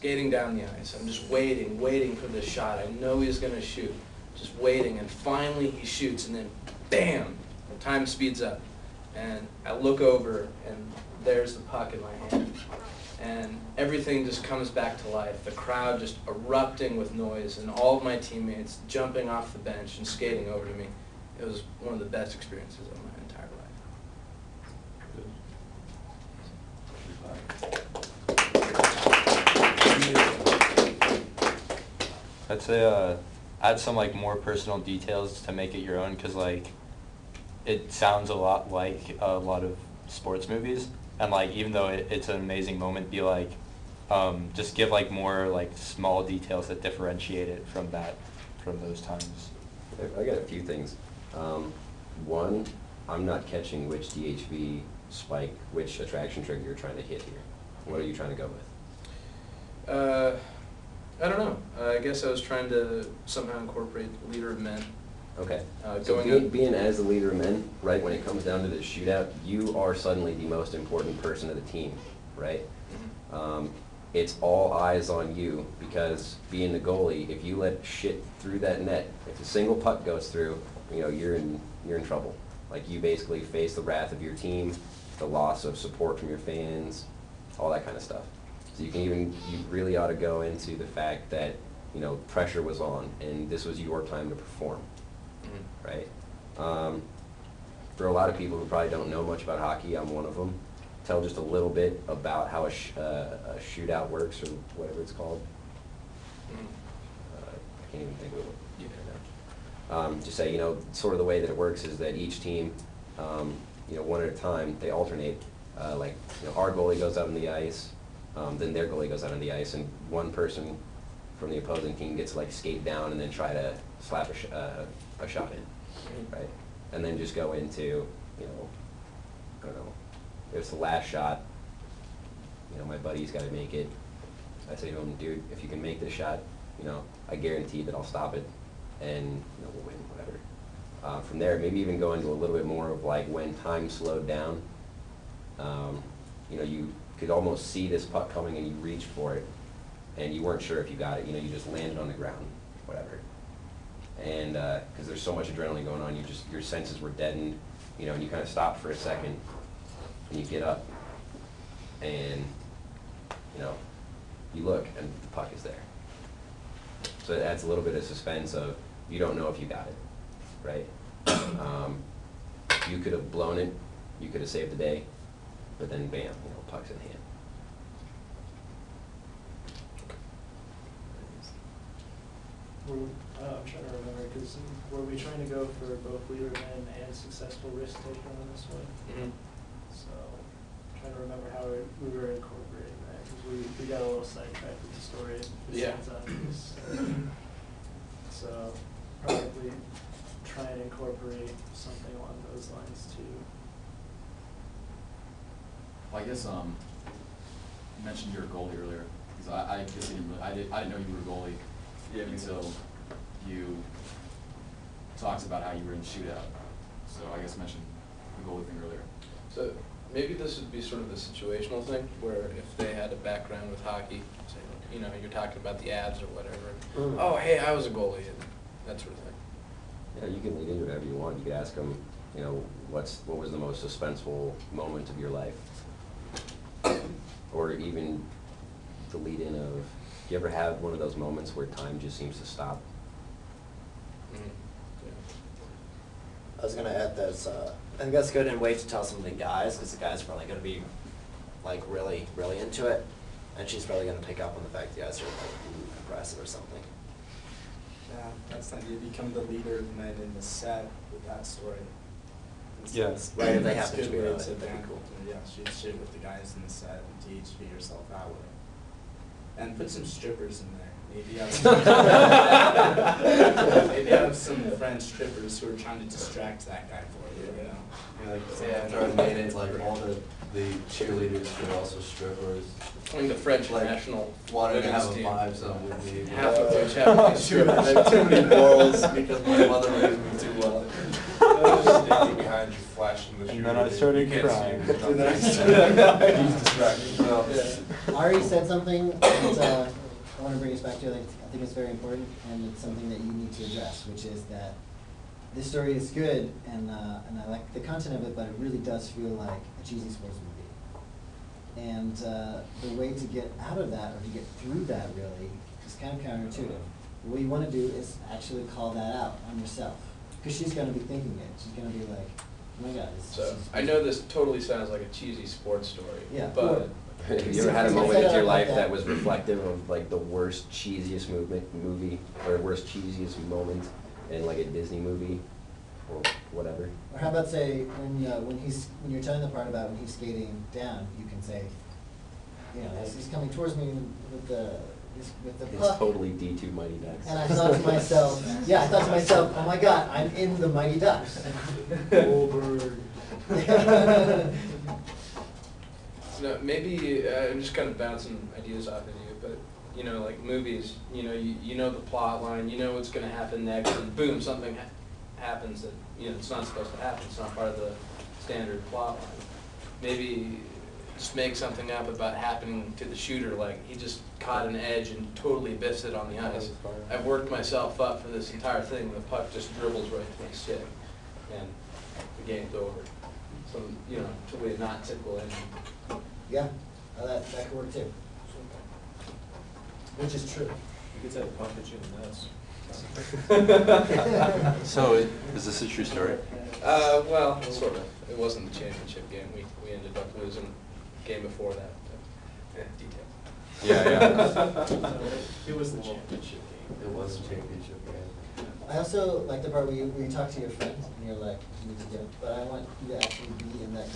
skating down the ice. I'm just waiting for this shot. I know he's going to shoot. Just waiting, and finally he shoots, and then bam, the time speeds up. And I look over, and there's the puck in my hand. And everything just comes back to life. The crowd just erupting with noise, and all of my teammates jumping off the bench and skating over to me. It was one of the best experiences of my entire life. I'd say add some like more personal details to make it your own, because like it sounds a lot like a lot of sports movies, and like even though it's an amazing moment, be like just give like more like small details that differentiate it from those times. I got a few things. One, I'm not catching which DHV spike, which attraction trigger you're trying to hit here. What are you trying to go with? I don't know. I guess I was trying to somehow incorporate leader of men. Okay. So being as the leader of men, right, when it comes down to the shootout, you are suddenly the most important person of the team, right? Mm-hmm. It's all eyes on you, because being the goalie, if you let shit through that net, if a single puck goes through, you're in trouble. Like, you basically face the wrath of your team, the loss of support from your fans, all that kind of stuff. So you really ought to go into the fact that, pressure was on, and this was your time to perform, mm-hmm. right? For a lot of people who probably don't know much about hockey, I'm one of them. Tell just a little bit about how a shootout works, or whatever it's called. Mm-hmm. I can't even think of it. Yeah. Just say, sort of the way that it works is that each team, one at a time, they alternate. Our goalie goes out on the ice, then their goalie goes out on the ice, and one person from the opposing team gets to skate down and then try to slap a shot in, right? And then just go into, I don't know, it's the last shot, my buddy's got to make it. I say to him, dude, if you can make this shot, I guarantee that I'll stop it, and we'll win, whatever. From there, maybe even go into a little bit more of when time slowed down. You could almost see this puck coming, and you reached for it, and you weren't sure if you got it. You just landed on the ground, whatever. And because there's so much adrenaline going on, your senses were deadened, and you kind of stop for a second, and you get up, and you look, and the puck is there. So it adds a little bit of suspense of, you don't know if you got it, right? You could have blown it, you could have saved the day, but then bam, puck's in hand. I'm trying to remember, because were we trying to go for both leader of men and successful risk taker on this one? Mm-hmm. So I'm trying to remember how we were incorporating that, because we got a little sidetracked with the story. Yeah. So probably try and incorporate something along those lines too. Well, I guess you mentioned you're a goalie earlier, because I guess I didn't know you were a goalie until you talked about how you were in shootout. So I guess mentioned the goalie thing earlier. So maybe this would be sort of a situational thing, where if they had a background with hockey, say, you're talking about the ads or whatever. Mm. Oh, hey, I was a goalie, and that sort of thing. Yeah, you can lead into whatever you want. You could ask them, what was the most suspenseful moment of your life? Or even the lead in of, do you ever have one of those moments where time just seems to stop? Mm-hmm. Yeah. I was going to add this, I think that's good and wait to tell some of the guys, because the guys are probably going to be really, really into it, and she's probably going to pick up on the fact the guys are aggressive or something. Yeah, that's the idea. Become the leader of men in the set with that story. Yes. Right, if they That's happen a to good be way really, to that'd be cool. Yeah, shoot shit with the guys in the set and DHV yourself that way. And put some strippers in there. Maybe have some, maybe have some French strippers who are trying to distract that guy for you, Throw a maid in, all the cheerleaders should also strippers. I mean, the French national wanted to have a team. vibe zone with me. Half of which have I have too many morals because my mother raised me too well. Standing behind you, flashing And then I started crying. He's distracted. Well, Ari said something that I want to bring us back to. I think it's very important, and it's something that you need to address, which is that this story is good, and I like the content of it, but it really does feel like a cheesy sports movie. And the way to get out of that, or to get through that, really, is kind of counterintuitive. What you want to do is actually call that out on yourself, because she's going to be thinking it. She's going to be like, oh my God. So I know this totally sounds like a cheesy sports story, Yeah, but Have you ever had a moment in your life that was reflective of like the worst, cheesiest movie, or worst, cheesiest moment in like a Disney movie, or whatever? Or how about say when you're telling the part about when he's skating down, you can say, you know, he's coming towards me with the It's puck. totally D2 Mighty Ducks. And I thought to myself, oh my God, I'm in the Mighty Ducks. Goldberg. no, maybe I'm just kind of bouncing ideas off of you, but you know, like movies, you know, you know the plot line, you know what's going to happen next, and boom, something happens that you know it's not supposed to happen. It's not part of the standard plot line. Maybe just make something up about happening to the shooter, like he just caught an edge and totally biffs it on the ice. I've worked myself up for this entire thing, and the puck just dribbles right to my stick, and the game's over. So, you know, totally not typical ending. Yeah, that could work too. Which is true. You could say the puck hit you in the nuts. So, is this a true story? Well, sort of. It wasn't the championship game. We ended up losing the game before that. Details. Yeah. It was the championship game. it was a championship game. I also like the part where you talk to your friends and you're like, you need to get, but I want you to actually be in that